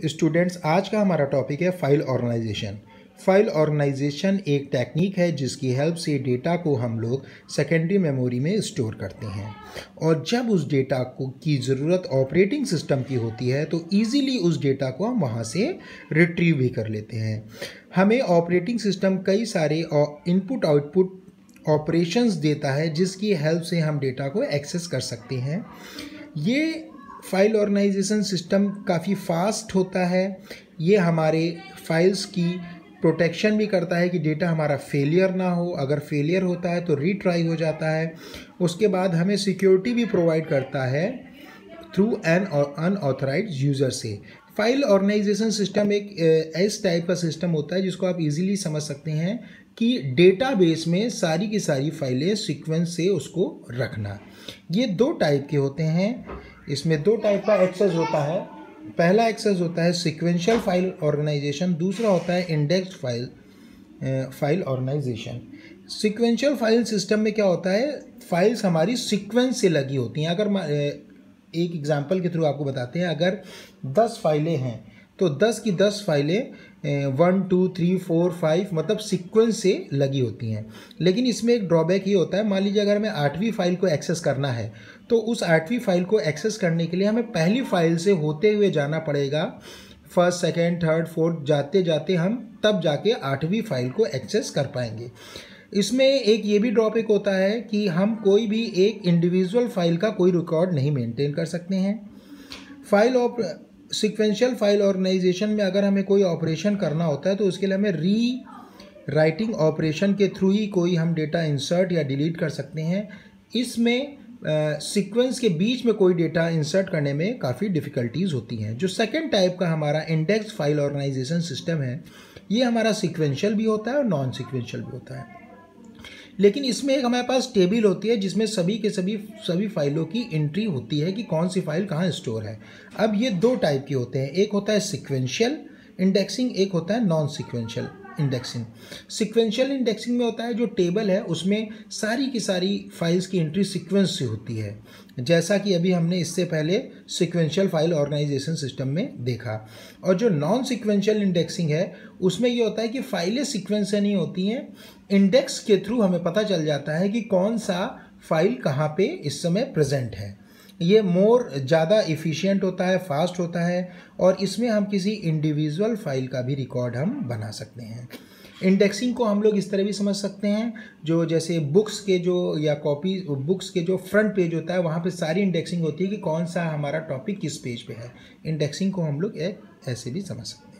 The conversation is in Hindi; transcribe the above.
स्टूडेंट्स, आज का हमारा टॉपिक है फाइल ऑर्गेनाइजेशन। फाइल ऑर्गेनाइजेशन एक टेक्निक है जिसकी हेल्प से डेटा को हम लोग सेकेंडरी मेमोरी में स्टोर करते हैं, और जब उस डेटा को की ज़रूरत ऑपरेटिंग सिस्टम की होती है तो इजीली उस डेटा को हम वहाँ से रिट्रीव भी कर लेते हैं। हमें ऑपरेटिंग सिस्टम कई सारे इनपुट आउटपुट ऑपरेशंस देता है जिसकी हेल्प से हम डेटा को एक्सेस कर सकते हैं। ये फाइल ऑर्गेनाइजेशन सिस्टम काफ़ी फास्ट होता है। ये हमारे फाइल्स की प्रोटेक्शन भी करता है कि डेटा हमारा फेलियर ना हो। अगर फेलियर होता है तो रीट्राई हो जाता है। उसके बाद हमें सिक्योरिटी भी प्रोवाइड करता है थ्रू एन अनऑथराइज्ड यूज़र से। फाइल ऑर्गेनाइजेशन सिस्टम एक इस टाइप का सिस्टम होता है जिसको आप इजीली समझ सकते हैं कि डेटाबेस में सारी की सारी फाइलें सीक्वेंस से उसको रखना। ये दो टाइप के होते हैं। इसमें दो टाइप का एक्सेस होता है। पहला एक्सेस होता है सीक्वेंशियल फाइल ऑर्गेनाइजेशन, दूसरा होता है indexed file organisation. Sequential file system में क्या होता है, फाइल्स हमारी सीक्वेंस से लगी होती हैं। अगर एक एग्जांपल के थ्रू आपको बताते हैं, अगर 10 फाइलें हैं तो 10 की 10 फाइलें 1 2 3 4 5 मतलब सीक्वेंस से लगी होती हैं। लेकिन इसमें एक ड्रॉबैक ये होता है, मान लीजिए अगर हमें 8वीं फाइल को एक्सेस करना है तो उस 8वीं फाइल को एक्सेस करने के लिए हमें पहली फाइल से होते हुए जाना पड़ेगा। फर्स्ट सेकेंड थर्ड फोर्थ जाते जाते हम तब जाके 8वीं फाइल को एक्सेस कर पाएंगे। इसमें एक ये भी ड्रॉबैक होता है कि हम कोई भी एक इंडिविजुअल फाइल का कोई रिकॉर्ड नहीं मेंटेन कर सकते हैं। सीक्वेंशियल फाइल ऑर्गेनाइजेशन में अगर हमें कोई ऑपरेशन करना होता है तो उसके लिए हमें री राइटिंग ऑपरेशन के थ्रू ही कोई हम डेटा इंसर्ट या डिलीट कर सकते हैं। इसमें सीक्वेंस के बीच में कोई डेटा इंसर्ट करने में काफ़ी डिफ़िकल्टीज होती हैं। जो सेकंड टाइप का हमारा इंडेक्स फाइल ऑर्गेनाइजेशन सिस्टम है, ये हमारा सीक्वेंशियल भी होता है और नॉन सीक्वेंशियल भी होता है। लेकिन इसमें एक हमारे पास टेबल होती है जिसमें सभी फाइलों की एंट्री होती है कि कौन सी फाइल कहाँ स्टोर है। अब ये दो टाइप के होते हैं, एक होता है सीक्वेंशियल इंडेक्सिंग, एक होता है non sequential indexing. Sequential indexing में होता है जो टेबल है उसमें सारी की सारी फाइल्स की एंट्री सीक्वेंस से होती है, जैसा कि अभी हमने इससे पहले सीक्वेंशियल फाइल ऑर्गेनाइजेशन सिस्टम में देखा। और जो नॉन सीक्वेंशियल इंडेक्सिंग है उसमें ये होता है कि फाइलें सीक्वेंस से नहीं होती हैं, इंडेक्स के थ्रू हमें पता चल जाता है कि कौन सा फाइल कहाँ पे इस समय प्रेजेंट है। ये ज़्यादा इफ़िशियंट होता है, फास्ट होता है, और इसमें हम किसी इंडिविजुअल फाइल का भी रिकॉर्ड हम बना सकते हैं। इंडेक्सिंग को हम लोग इस तरह भी समझ सकते हैं, जो जैसे बुक्स के जो फ्रंट पेज होता है वहाँ पे सारी इंडेक्सिंग होती है कि कौन सा हमारा टॉपिक किस पेज पे है। इंडेक्सिंग को हम लोग ऐसे भी समझ सकते हैं।